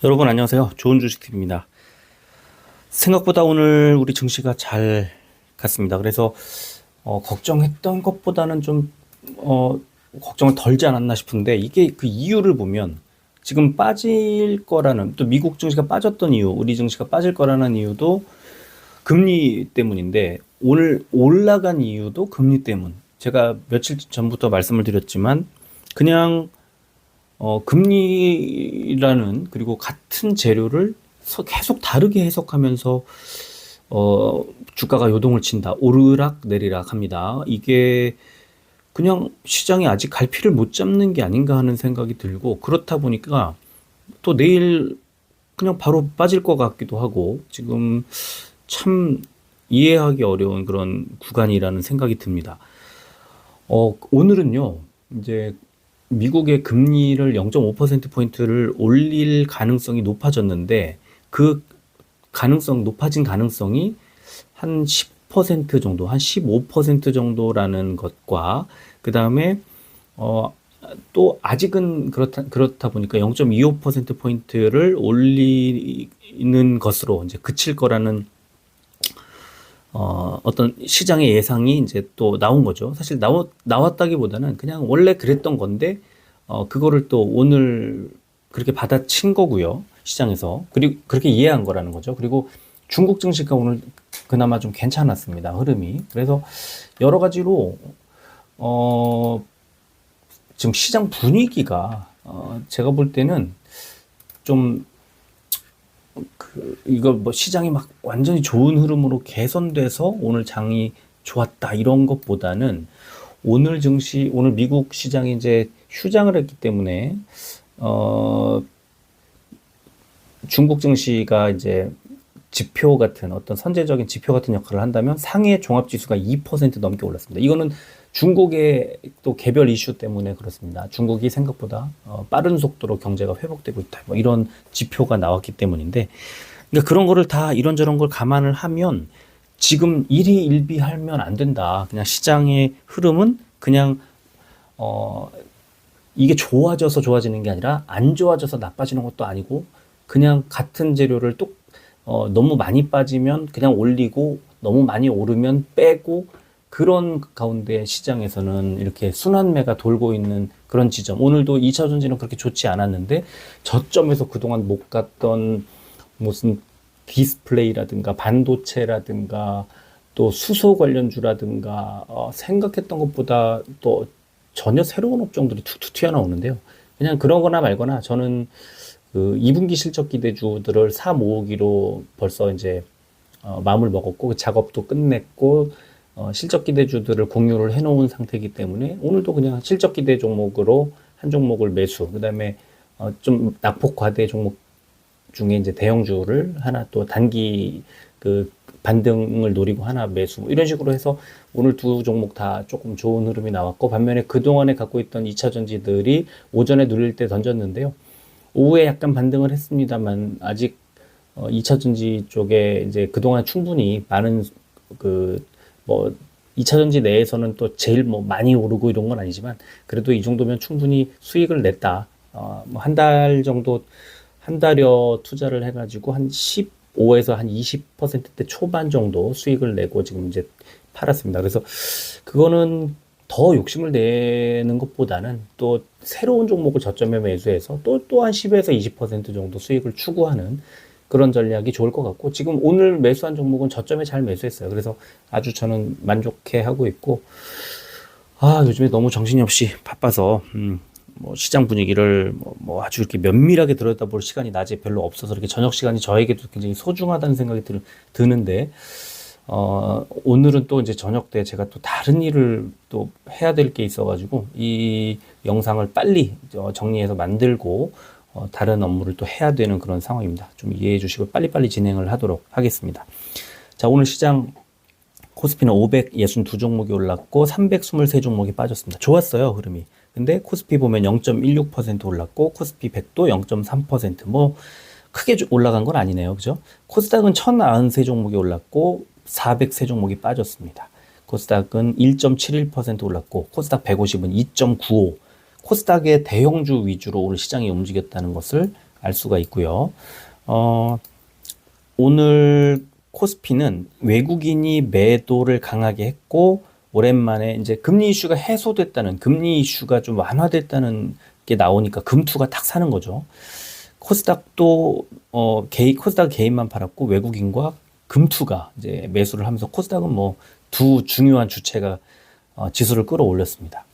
여러분 안녕하세요. 좋은 주식TV입니다. 생각보다 오늘 우리 증시가 잘 갔습니다. 그래서 걱정했던 것보다는 좀 걱정을 덜지 않았나 싶은데, 이게 그 이유를 보면 지금 빠질 거라는, 또 미국 증시가 빠졌던 이유, 우리 증시가 빠질 거라는 이유도 금리 때문인데, 오늘 올라간 이유도 금리 때문. 제가 며칠 전부터 말씀을 드렸지만 그냥 금리라는, 그리고 같은 재료를 계속 다르게 해석하면서 주가가 요동을 친다. 오르락 내리락 합니다. 이게 그냥 시장이 아직 갈피를 못 잡는 게 아닌가 하는 생각이 들고, 그렇다 보니까 또 내일 그냥 바로 빠질 것 같기도 하고, 지금 참 이해하기 어려운 그런 구간이라는 생각이 듭니다. 오늘은요, 이제 미국의 금리를 0.5%포인트를 올릴 가능성이 높아졌는데, 그 높아진 가능성이 한 10% 정도, 한 15% 정도라는 것과, 그 다음에, 또 아직은 그렇다 보니까 0.25%포인트를 올리는 것으로 이제 그칠 거라는 어떤 시장의 예상이 이제 또 나온 거죠. 사실 나왔다기보다는 그냥 원래 그랬던 건데, 그거를 또 오늘 그렇게 받아친 거고요. 시장에서. 그리고 그렇게 이해한 거라는 거죠. 그리고 중국 증시가 오늘 그나마 좀 괜찮았습니다. 흐름이. 그래서 여러 가지로, 지금 시장 분위기가, 제가 볼 때는 좀, 이거 뭐 시장이 막 완전히 좋은 흐름으로 개선돼서 오늘 장이 좋았다 이런 것보다는, 오늘 미국 시장이 이제 휴장을 했기 때문에, 중국 증시가 이제 지표 같은, 어떤 선제적인 지표 같은 역할을 한다면 상해 종합지수가 2% 넘게 올랐습니다. 이거는 중국의 또 개별 이슈 때문에 그렇습니다. 중국이 생각보다 빠른 속도로 경제가 회복되고 있다, 뭐 이런 지표가 나왔기 때문인데, 그러니까 그런 거를 다 이런저런 걸 감안을 하면 지금 일희일비하면 안 된다. 그냥 시장의 흐름은 그냥 이게 좋아져서 좋아지는 게 아니라 안 좋아져서 나빠지는 것도 아니고, 그냥 같은 재료를 너무 많이 빠지면 그냥 올리고, 너무 많이 오르면 빼고, 그런 가운데 시장에서는 이렇게 순환매가 돌고 있는 그런 지점. 오늘도 2차 전지는 그렇게 좋지 않았는데, 저점에서 그동안 못 갔던 무슨 디스플레이라든가 반도체라든가 또 수소 관련주라든가, 생각했던 것보다 또 전혀 새로운 업종들이 툭툭 튀어나오는데요. 그냥 그러거나 말거나, 저는 그 2분기 실적 기대주들을 사 모으기로 벌써 이제 마음을 먹었고, 그 작업도 끝냈고, 실적 기대주들을 공유를 해놓은 상태이기 때문에 오늘도 그냥 실적 기대 종목으로 한 종목을 매수, 그 다음에 좀 낙폭 과대 종목 중에 이제 대형주를 하나, 또 단기 그 반등을 노리고 하나 매수, 이런 식으로 해서 오늘 두 종목 다 조금 좋은 흐름이 나왔고, 반면에 그동안에 갖고 있던 2차 전지들이 오전에 눌릴 때 던졌는데요. 오후에 약간 반등을 했습니다만, 아직 2차 전지 쪽에 이제 그동안 충분히 많은 뭐 2차 전지 내에서는 또 제일 뭐 많이 오르고 이런 건 아니지만, 그래도 이 정도면 충분히 수익을 냈다. 뭐 한 달 정도, 한 달여 투자를 해가지고 한 15에서 한 20%대 초반 정도 수익을 내고 지금 이제 팔았습니다. 그래서 그거는 더 욕심을 내는 것보다는 또 새로운 종목을 저점에 매수해서 또 한 10에서 20% 정도 수익을 추구하는 그런 전략이 좋을 것 같고, 지금 오늘 매수한 종목은 저점에 잘 매수했어요. 그래서 아주 저는 만족해 하고 있고, 요즘에 너무 정신이 없이 바빠서, 뭐 시장 분위기를 뭐 아주 이렇게 면밀하게 들여다볼 시간이 낮에 별로 없어서, 이렇게 저녁 시간이 저에게도 굉장히 소중하다는 생각이 드는데, 오늘은 또 이제 저녁 때 제가 또 다른 일을 또 해야 될 게 있어가지고, 이 영상을 빨리 정리해서 만들고, 다른 업무를 또 해야 되는 그런 상황입니다. 좀 이해해 주시고 빨리빨리 진행을 하도록 하겠습니다. 자, 오늘 시장 코스피는 562종목이 올랐고 323종목이 빠졌습니다. 좋았어요, 흐름이. 근데 코스피 보면 0.16% 올랐고, 코스피 100도 0.3%, 뭐 크게 올라간 건 아니네요. 그죠? 코스닥은 1093종목이 올랐고 403종목이 빠졌습니다. 코스닥은 1.71% 올랐고, 코스닥 150은 2.95. 코스닥의 대형주 위주로 오늘 시장이 움직였다는 것을 알 수가 있고요. 오늘 코스피는 외국인이 매도를 강하게 했고, 오랜만에 이제 금리 이슈가 해소됐다는, 금리 이슈가 좀 완화됐다는 게 나오니까 금투가 탁 사는 거죠. 코스닥도 코스닥 개인만 팔았고 외국인과 금투가 이제 매수를 하면서 코스닥은 뭐 두 중요한 주체가 지수를 끌어올렸습니다.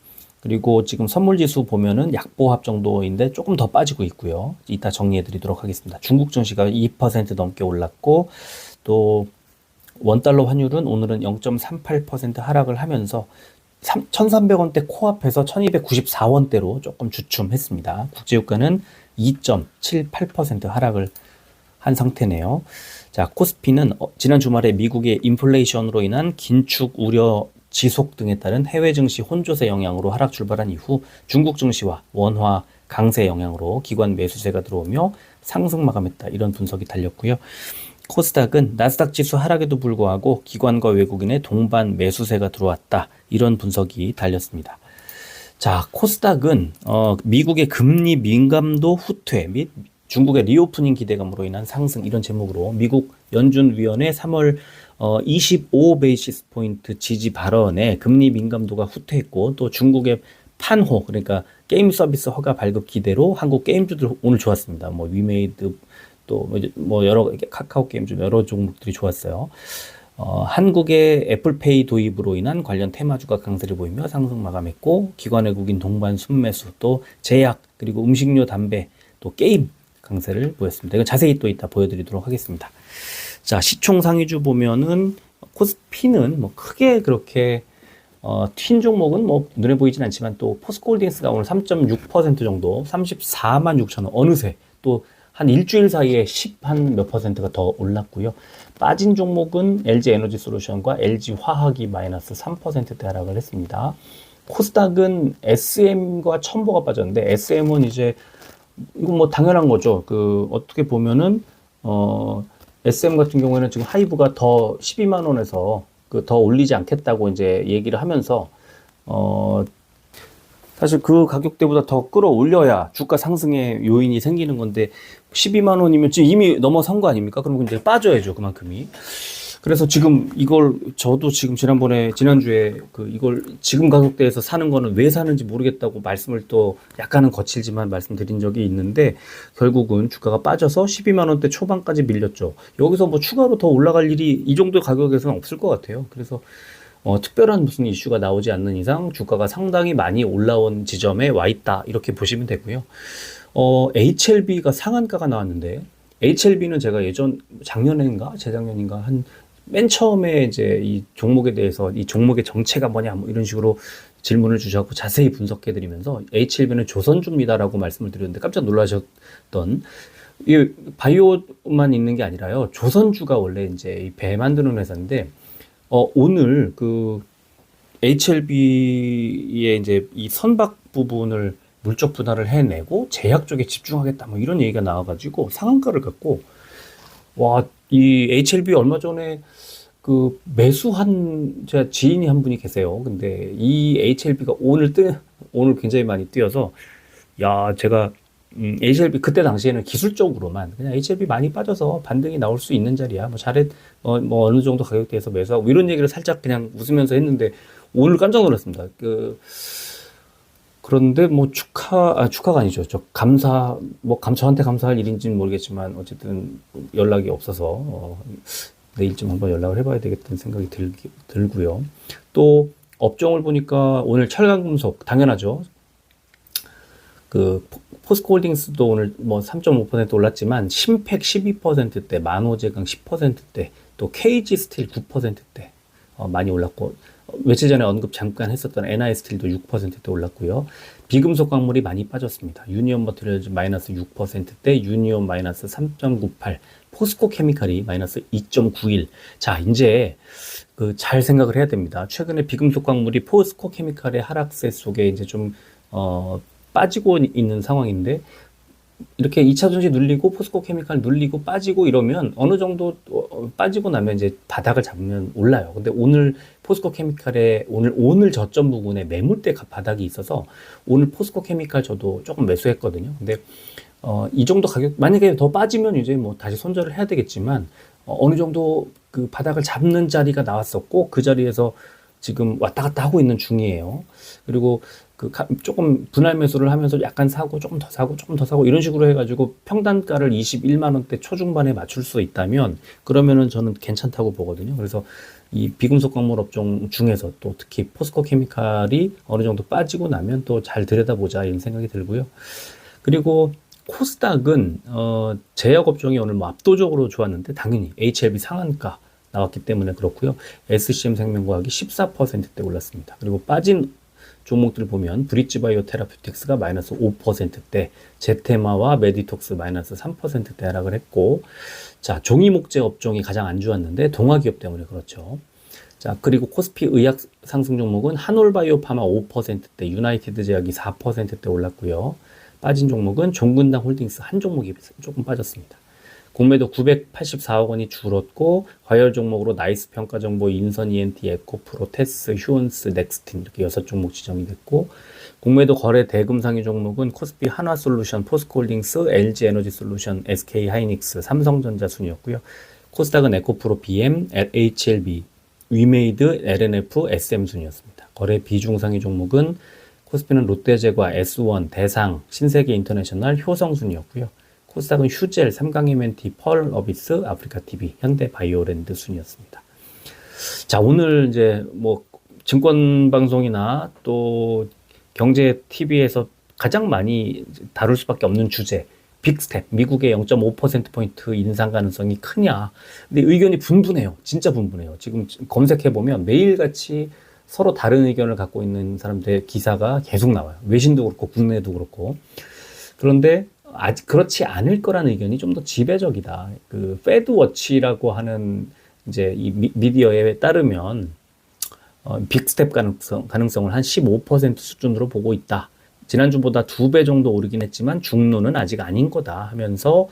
그리고 지금 선물지수 보면은 약보합 정도인데 조금 더 빠지고 있고요. 이따 정리해 드리도록 하겠습니다. 중국 증시가 2% 넘게 올랐고, 또 원달러 환율은 오늘은 0.38% 하락을 하면서 1,300원대 코앞에서 1,294원대로 조금 주춤했습니다. 국제유가는 2.78% 하락을 한 상태네요. 자, 코스피는 지난 주말에 미국의 인플레이션으로 인한 긴축 우려 지속 등에 따른 해외 증시 혼조세 영향으로 하락 출발한 이후 중국 증시와 원화 강세 영향으로 기관 매수세가 들어오며 상승 마감했다. 이런 분석이 달렸고요. 코스닥은 나스닥 지수 하락에도 불구하고 기관과 외국인의 동반 매수세가 들어왔다. 이런 분석이 달렸습니다. 자, 코스닥은 미국의 금리 민감도 후퇴 및 중국의 리오프닝 기대감으로 인한 상승, 이런 제목으로 미국 연준위원회 3월 25베이시스 포인트 지지 발언에 금리 민감도가 후퇴했고, 또 중국의 판호, 그러니까 게임 서비스 허가 발급 기대로 한국 게임주들 오늘 좋았습니다. 뭐 위메이드, 또 뭐 여러 카카오 게임 중 여러 종목들이 좋았어요. 한국의 애플페이 도입으로 인한 관련 테마주가 강세를 보이며 상승 마감했고, 기관 외국인 동반 순매수, 또 제약, 그리고 음식료, 담배, 또 게임 강세를 보였습니다. 이거 자세히 또 이따 보여드리도록 하겠습니다. 자, 시총 상위주 보면은 코스피는 뭐 크게 그렇게 튄 종목은 뭐 눈에 보이진 않지만, 또 포스코홀딩스가 오늘 3.6% 정도 34만 6천 원, 어느새 또 한 일주일 사이에 10한 몇 퍼센트가 더 올랐고요. 빠진 종목은 LG 에너지 솔루션과 LG 화학이 마이너스 3%대 하락을 했습니다. 코스닥은 SM과 첨보가 빠졌는데, SM은 이제 이건 뭐 당연한 거죠. 어떻게 보면은 SM 같은 경우에는 지금 하이브가 더 12만 원에서 더 올리지 않겠다고 이제 얘기를 하면서 사실 그 가격대보다 더 끌어올려야 주가 상승의 요인이 생기는 건데, 12만 원이면 지금 이미 넘어선 거 아닙니까? 그러면 이제 빠져야죠, 그만큼이. 그래서 지금 이걸 저도 지금 지난주에 이걸 지금 가격대에서 사는 거는 왜 사는지 모르겠다고 말씀을 또 약간은 거칠지만 말씀드린 적이 있는데, 결국은 주가가 빠져서 12만 원대 초반까지 밀렸죠. 여기서 뭐 추가로 더 올라갈 일이 이 정도 가격에서는 없을 것 같아요. 그래서 특별한 무슨 이슈가 나오지 않는 이상 주가가 상당히 많이 올라온 지점에 와 있다, 이렇게 보시면 되고요. HLB가 상한가가 나왔는데, HLB는 제가 작년인가 재작년인가 맨 처음에 이제 이 종목에 대해서 이 종목의 정체가 뭐냐 뭐 이런 식으로 질문을 주셔서 자세히 분석해 드리면서 HLB는 조선주입니다라고 말씀을 드렸는데 깜짝 놀라셨던, 이 바이오만 있는 게 아니라요, 조선주가 원래 이제 이 배 만드는 회사인데, 오늘 HLB의 이제 이 선박 부분을 물적 분할을 해내고 제약 쪽에 집중하겠다, 뭐 이런 얘기가 나와가지고 상한가를 갖고, 와, 이 HLB 얼마 전에 매수한 제 지인이 한 분이 계세요. 근데 이 HLB가 오늘 굉장히 많이 뛰어서, 야, 제가 HLB 그때 당시에는 기술적으로만 그냥 HLB 많이 빠져서 반등이 나올 수 있는 자리야, 뭐 어느 정도 가격대에서 매수하고 이런 얘기를 살짝 그냥 웃으면서 했는데, 오늘 깜짝 놀랐습니다. 그런데 뭐 축하가 아니죠. 저한테 감사할 일인지는 모르겠지만 어쨌든 연락이 없어서 내일쯤 한번 연락을 해봐야 되겠다는 생각이 들고요. 또 업종을 보니까 오늘 철강금속 당연하죠. 포스코홀딩스도 오늘 뭐 3.5% 올랐지만, 심팩 12%대, 만호제강 10%대, 또 KG 스틸 9%대 많이 올랐고, 며칠 전에 언급 잠깐 했었던 NI 스틸도 6%대 올랐고요. 비금속 광물이 많이 빠졌습니다. 유니온 머티리얼즈 마이너스 6%대, 유니온 마이너스 3.98, 포스코 케미칼이 마이너스 2.91. 자, 이제 잘 생각을 해야 됩니다. 최근에 비금속 광물이 포스코 케미칼의 하락세 속에 이제 좀 빠지고 있는 상황인데, 이렇게 2차 전지 눌리고 포스코 케미칼 눌리고 빠지고 이러면 어느 정도 빠지고 나면 이제 바닥을 잡으면 올라요. 근데 오늘 포스코 케미칼의 오늘 저점 부분에 매물대 바닥이 있어서 오늘 포스코 케미칼 저도 조금 매수했거든요. 근데 이 정도 가격, 만약에 더 빠지면 이제 뭐 다시 손절을 해야 되겠지만, 어느 정도 그 바닥을 잡는 자리가 나왔었고, 그 자리에서 지금 왔다 갔다 하고 있는 중이에요. 그리고 조금 분할 매수를 하면서 약간 사고, 조금 더 사고, 조금 더 사고, 이런 식으로 해가지고 평단가를 21만 원대 초중반에 맞출 수 있다면, 그러면은 저는 괜찮다고 보거든요. 그래서 이 비금속 광물 업종 중에서 또 특히 포스코 케미칼이 어느 정도 빠지고 나면 또 잘 들여다보자 이런 생각이 들고요. 그리고 코스닥은 제약 업종이 오늘 뭐 압도적으로 좋았는데 당연히 HLB 상한가 나왔기 때문에 그렇고요. SCM 생명과학이 14%대 올랐습니다. 그리고 빠진 종목들 보면 브릿지바이오 테라퓨틱스가 마이너스 5%대, 제테마와 메디톡스 마이너스 3%대 하락을 했고, 자, 종이목재 업종이 가장 안 좋았는데 동아기업 때문에 그렇죠. 자, 그리고 코스피 의약 상승 종목은 한올바이오 파마 5%대, 유나이티드 제약이 4%대 올랐고요. 빠진 종목은 종근당 홀딩스 한 종목이 조금 빠졌습니다. 공매도 984억 원이 줄었고, 과열 종목으로 나이스 평가정보, 인선 ENT, 에코프로, 테스, 휴온스, 넥스틴 이렇게 6종목 지정이 됐고, 공매도 거래 대금 상위 종목은 코스피 한화솔루션, 포스코홀딩스, LG에너지솔루션, SK하이닉스, 삼성전자 순이었고요. 코스닥은 에코프로, BM, HLB, 위메이드, LNF, SM 순이었습니다. 거래 비중 상위 종목은 코스피는 롯데제과, S1, 대상, 신세계 인터내셔널, 효성 순이었고요. 코스닥은 휴젤, 삼강MNT, 펄어비스, 아프리카TV, 현대바이오랜드 순이었습니다. 자, 오늘 이제 뭐 증권방송이나 또 경제TV에서 가장 많이 다룰 수밖에 없는 주제, 빅스텝, 미국의 0.5%포인트 인상 가능성이 크냐. 근데 의견이 분분해요. 진짜 분분해요. 지금 검색해보면 매일같이 서로 다른 의견을 갖고 있는 사람들의 기사가 계속 나와요. 외신도 그렇고 국내도 그렇고. 그런데 아직 그렇지 않을 거라는 의견이 좀 더 지배적이다. 그 패드워치라고 하는 이제 이 미디어에 따르면 빅스텝 가능성을 한 15% 수준으로 보고 있다. 지난주보다 2배 정도 오르긴 했지만 중론은 아직 아닌 거다 하면서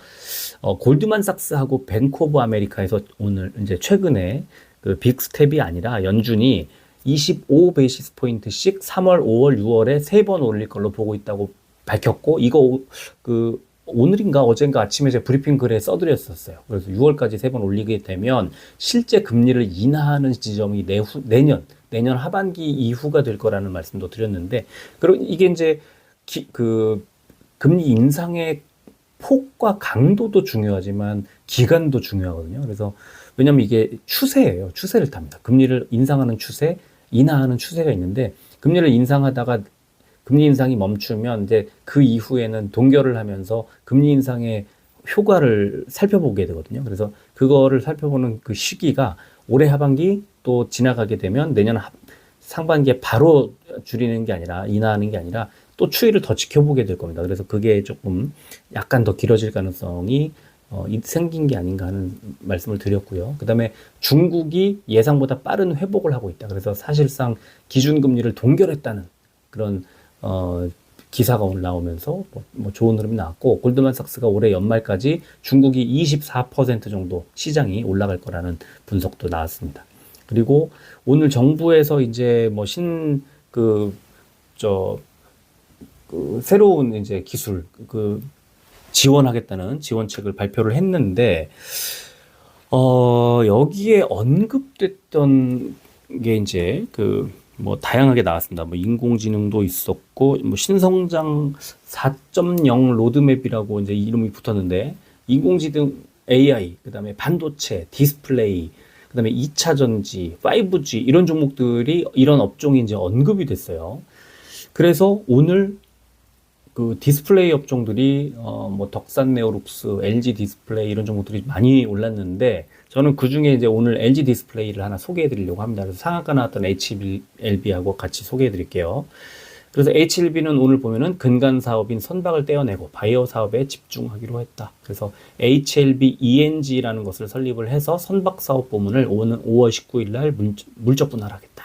골드만삭스하고 뱅크 오브 아메리카에서 오늘 이제 최근에 그 빅스텝이 아니라 연준이 25베이시스 포인트씩 3월, 5월, 6월에 3번 올릴 걸로 보고 있다고 밝혔고, 이거 오늘인가 어젠가 아침에 제가 브리핑 글에 써드렸었어요. 그래서 6월까지 3번 올리게 되면 실제 금리를 인하하는 지점이 내년 하반기 이후가 될 거라는 말씀도 드렸는데, 그리고 이게 이제 금리 인상의 폭과 강도도 중요하지만 기간도 중요하거든요. 그래서 왜냐면 이게 추세예요. 추세를 탑니다. 금리를 인상하는 추세, 인하하는 추세가 있는데, 금리를 인상하다가 금리 인상이 멈추면 이제 그 이후에는 동결을 하면서 금리 인상의 효과를 살펴보게 되거든요. 그래서 그거를 살펴보는 그 시기가 올해 하반기 또 지나가게 되면 내년 상반기에 바로 줄이는 게 아니라 인하하는 게 아니라 또 추이를 더 지켜보게 될 겁니다. 그래서 그게 조금 약간 더 길어질 가능성이 생긴 게 아닌가 하는 말씀을 드렸고요. 그 다음에 중국이 예상보다 빠른 회복을 하고 있다. 그래서 사실상 기준금리를 동결했다는 그런 기사가 오늘 나오면서 뭐 좋은 흐름이 나왔고, 골드만삭스가 올해 연말까지 중국이 24% 정도 시장이 올라갈 거라는 분석도 나왔습니다. 그리고 오늘 정부에서 이제 뭐 새로운 이제 기술 지원하겠다는 지원책을 발표를 했는데, 여기에 언급됐던 게 이제 뭐 다양하게 나왔습니다. 뭐 인공지능도 있었고, 뭐 신성장 4.0 로드맵이라고 이제 이름이 붙었는데, 인공지능, AI, 그다음에 반도체, 디스플레이, 그다음에 2차 전지, 5G 이런 종목들이 이런 업종이 이제 언급이 됐어요. 그래서 오늘 그 디스플레이 업종들이 뭐 덕산 네오룩스, LG 디스플레이 이런 종목들이 많이 올랐는데, 저는 그 중에 이제 오늘 LG 디스플레이를 하나 소개해 드리려고 합니다. 그래서 상한가 나왔던 HLB하고 같이 소개해 드릴게요. 그래서 HLB는 오늘 보면은 근간 사업인 선박을 떼어내고 바이오 사업에 집중하기로 했다. 그래서 HLB ENG라는 것을 설립을 해서 선박 사업 부문을 5월 19일 날 물적 분할하겠다.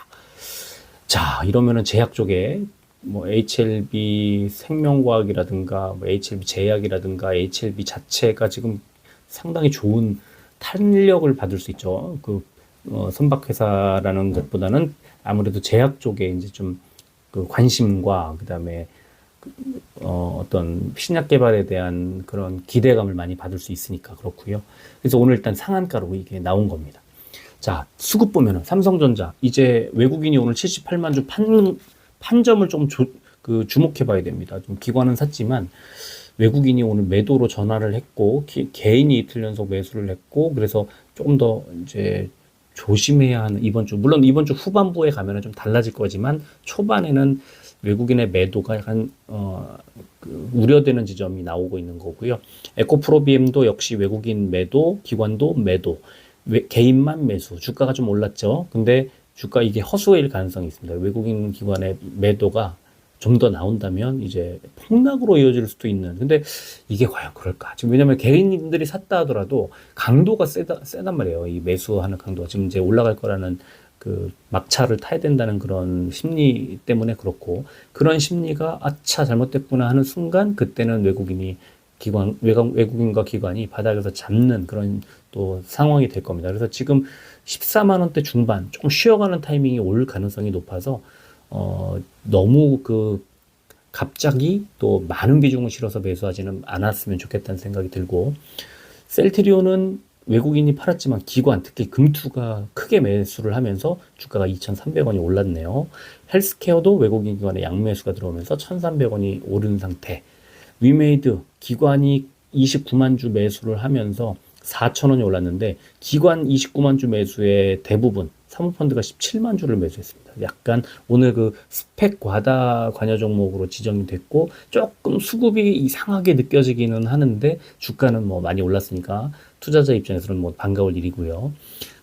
자, 이러면은 제약 쪽에 뭐 HLB 생명과학이라든가 뭐 HLB 제약이라든가 HLB 자체가 지금 상당히 좋은 탄력을 받을 수 있죠. 선박회사라는 것보다는 아무래도 제약 쪽에 이제 좀 관심과 그다음에 어떤 신약 개발에 대한 그런 기대감을 많이 받을 수 있으니까 그렇고요. 그래서 오늘 일단 상한가로 이게 나온 겁니다. 자, 수급 보면은 삼성전자 이제 외국인이 오늘 78만 주 판점을 좀 주목해 봐야 됩니다. 좀 기관은 샀지만 외국인이 오늘 매도로 전환을 했고 개인이 이틀 연속 매수를 했고 그래서 조금 더 이제 조심해야 하는 이번 주 물론 이번 주 후반부에 가면은 좀 달라질 거지만 초반에는 외국인의 매도가 약간 우려되는 지점이 나오고 있는 거고요. 에코프로비엠도 역시 외국인 매도, 기관도 매도, 개인만 매수, 주가가 좀 올랐죠. 근데 주가 이게 허수일 가능성이 있습니다. 외국인 기관의 매도가 좀 더 나온다면 이제 폭락으로 이어질 수도 있는. 근데 이게 과연 그럴까? 지금 왜냐면 개인들이 샀다 하더라도 강도가 세단 말이에요. 이 매수하는 강도가 지금 이제 올라갈 거라는 그 막차를 타야 된다는 그런 심리 때문에 그렇고 그런 심리가 아차 잘못됐구나 하는 순간 그때는 외국인과 기관이 바닥에서 잡는 그런 또 상황이 될 겁니다. 그래서 지금 14만 원대 중반 조금 쉬어가는 타이밍이 올 가능성이 높아서 너무 갑자기 또 많은 비중을 실어서 매수하지는 않았으면 좋겠다는 생각이 들고 셀트리온은 외국인이 팔았지만 기관 특히 금투가 크게 매수를 하면서 주가가 2,300원이 올랐네요. 헬스케어도 외국인 기관의 양매수가 들어오면서 1,300원이 오른 상태. 위메이드 기관이 29만 주 매수를 하면서 4,000원이 올랐는데 기관 29만 주 매수의 대부분 사모펀드가 17만 주를 매수했습니다. 약간 오늘 그 스펙 과다 관여 종목으로 지정이 됐고 조금 수급이 이상하게 느껴지기는 하는데 주가는 뭐 많이 올랐으니까 투자자 입장에서는 뭐 반가울 일이고요.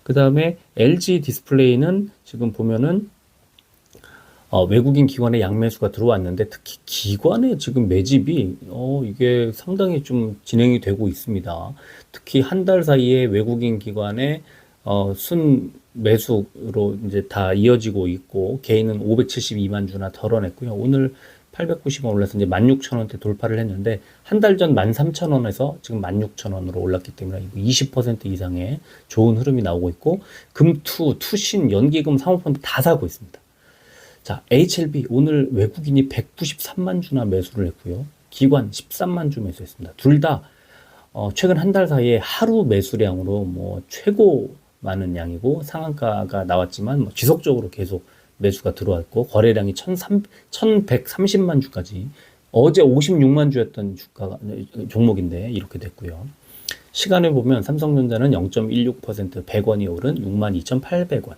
그 다음에 LG 디스플레이는 지금 보면은 외국인 기관의 양매수가 들어왔는데 특히 기관의 지금 매집이 이게 상당히 좀 진행이 되고 있습니다. 특히 한 달 사이에 외국인 기관의 순 매수로 이제 다 이어지고 있고 개인은 572만 주나 덜어냈고요. 오늘 890원 올라서 이제 16,000원대 돌파를 했는데 한 달 전 13,000원에서 지금 16,000원으로 올랐기 때문에 20% 이상의 좋은 흐름이 나오고 있고 금투, 투신, 연기금, 사모펀드 다 사고 있습니다. 자, HLB 오늘 외국인이 193만 주나 매수를 했고요. 기관 13만 주 매수했습니다. 둘 다 최근 한 달 사이에 하루 매수량으로 뭐 최고 많은 양이고 상한가가 나왔지만 뭐 지속적으로 계속 매수가 들어왔고 거래량이 1,130만 주까지 어제 56만 주였던 종목인데 이렇게 됐고요. 시간을 보면 삼성전자는 0.16% 100원이 오른 62,800원.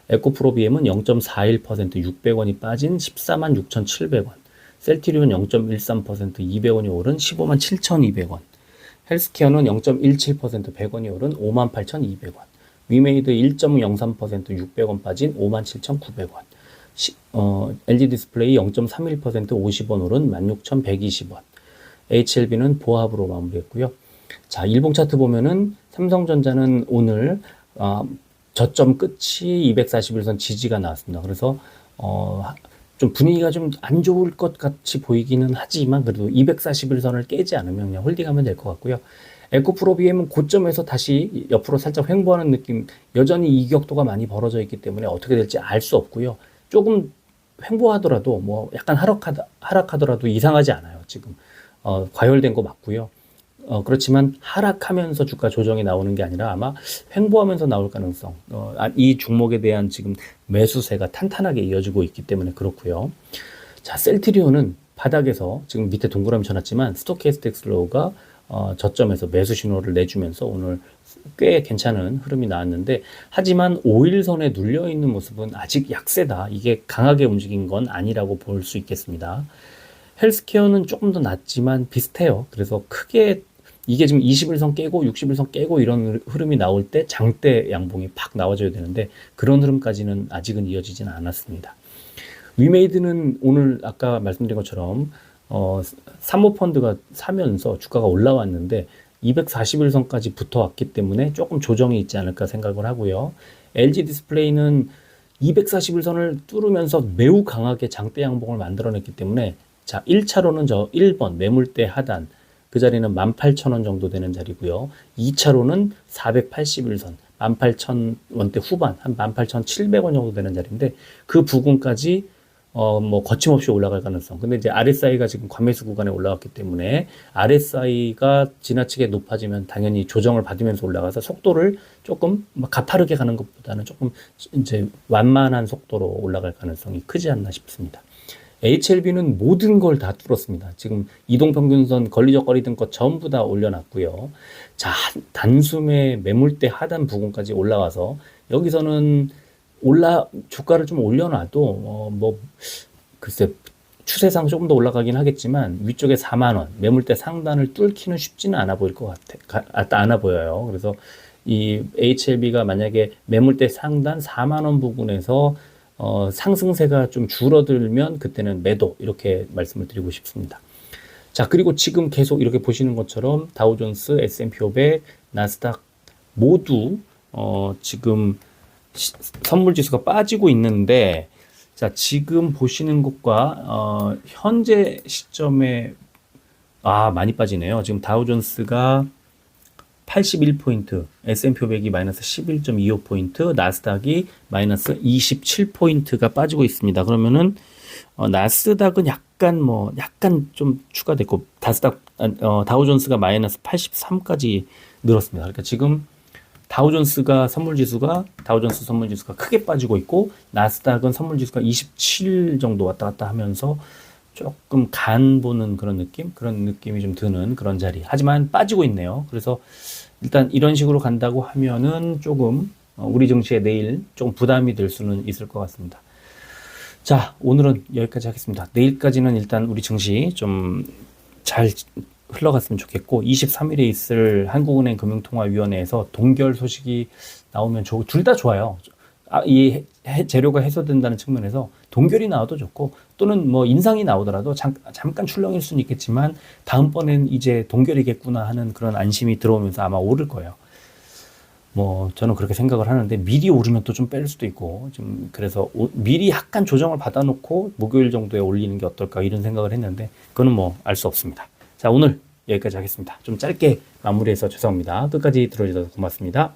에코프로비엠은 0.41% 600원이 빠진 14만 6,700원. 셀트리온 0.13% 200원이 오른 15만 7,200원. 헬스케어는 0.17% 100원이 오른 5만 8,200원. 위메이드 1.03% 600원 빠진 5만 7,900원. LG 디스플레이 0.31% 50원 오른 16,120원. HLB는 보합으로 마무리했고요. 자, 일봉 차트 보면은 삼성전자는 오늘 저점 끝이 241선 지지가 나왔습니다. 그래서 좀 분위기가 좀 안 좋을 것 같이 보이기는 하지만 그래도 241선을 깨지 않으면 그냥 홀딩하면 될 것 같고요. 에코프로비엠은 고점에서 다시 옆으로 살짝 횡보하는 느낌, 여전히 이격도가 많이 벌어져 있기 때문에 어떻게 될지 알 수 없고요. 조금 횡보하더라도 뭐 약간 하락하더라도 이상하지 않아요. 지금 과열된 거 맞고요. 그렇지만 하락하면서 주가 조정이 나오는 게 아니라 아마 횡보하면서 나올 가능성, 이 종목에 대한 지금 매수세가 탄탄하게 이어지고 있기 때문에 그렇고요. 자, 셀트리온은 바닥에서 지금 밑에 동그라미 쳐놨지만 스토캐스틱 슬로우가 저점에서 매수 신호를 내주면서 오늘 꽤 괜찮은 흐름이 나왔는데 하지만 5일선에 눌려있는 모습은 아직 약세다. 이게 강하게 움직인 건 아니라고 볼 수 있겠습니다. 헬스케어는 조금 더 낮지만 비슷해요. 그래서 크게 이게 지금 21선 깨고 61선 깨고 이런 흐름이 나올 때 장대 양봉이 팍 나와줘야 되는데 그런 흐름까지는 아직은 이어지진 않았습니다. 위메이드는 오늘 아까 말씀드린 것처럼 사모펀드가 사면서 주가가 올라왔는데 241선까지 붙어왔기 때문에 조금 조정이 있지 않을까 생각을 하고요. LG 디스플레이는 241선을 뚫으면서 매우 강하게 장대 양봉을 만들어냈기 때문에 자, 1차로는 저 1번 매물대 하단 그 자리는 18,000원 정도 되는 자리고요. 2차로는 481선 18,000원대 후반 한 18,700원 정도 되는 자리인데 그 부근까지 뭐 거침없이 올라갈 가능성. 근데 이제 RSI가 지금 과매수 구간에 올라왔기 때문에 RSI가 지나치게 높아지면 당연히 조정을 받으면서 올라가서 속도를 조금 막 가파르게 가는 것보다는 조금 이제 완만한 속도로 올라갈 가능성이 크지 않나 싶습니다. HLB는 모든 걸 다 뚫었습니다. 지금 이동평균선 걸리적거리던 것 전부 다 올려놨고요. 자, 단숨에 매물대 하단 부근까지 올라와서 여기서는 주가를 좀 올려놔도 뭐 글쎄 추세상 조금 더 올라가긴 하겠지만 위쪽에 4만 원 매물대 상단을 뚫기는 쉽지는 않아 보일 것 않아 보여요. 그래서 이 HLB가 만약에 매물대 상단 4만 원 부근에서 상승세가 좀 줄어들면 그때는 매도 이렇게 말씀을 드리고 싶습니다. 자, 그리고 지금 계속 이렇게 보시는 것처럼 다우존스, S&P 500, 나스닥 모두 지금 선물 지수가 빠지고 있는데, 자, 지금 보시는 것과 현재 시점에 많이 빠지네요. 지금 다우존스가 81포인트, S&P 500이 마이너스 11.25포인트, 나스닥이 마이너스 27포인트가 빠지고 있습니다. 그러면은 나스닥은 약간 좀 추가됐고, 다우존스가 마이너스 83까지 늘었습니다. 그러니까 지금 다우존스 선물 지수가 크게 빠지고 있고, 나스닥은 선물 지수가 27 정도 왔다 갔다 하면서 조금 간 보는 그런 느낌이 좀 드는 그런 자리. 하지만 빠지고 있네요. 그래서 일단 이런 식으로 간다고 하면은 조금 우리 증시에 내일 좀 부담이 될 수는 있을 것 같습니다. 자, 오늘은 여기까지 하겠습니다. 내일까지는 일단 우리 증시 좀 잘 흘러갔으면 좋겠고, 23일에 있을 한국은행 금융통화위원회에서 동결 소식이 나오면 둘 다 좋아요. 이 재료가 해소된다는 측면에서 동결이 나와도 좋고, 또는 뭐 인상이 나오더라도 잠깐 출렁일 수는 있겠지만 다음번엔 이제 동결이겠구나 하는 그런 안심이 들어오면서 아마 오를 거예요. 뭐 저는 그렇게 생각을 하는데, 미리 오르면 또 좀 뺄 수도 있고, 좀 그래서 미리 약간 조정을 받아놓고 목요일 정도에 올리는 게 어떨까 이런 생각을 했는데, 그거는 뭐 알 수 없습니다. 자, 오늘 여기까지 하겠습니다. 좀 짧게 마무리해서 죄송합니다. 끝까지 들어주셔서 고맙습니다.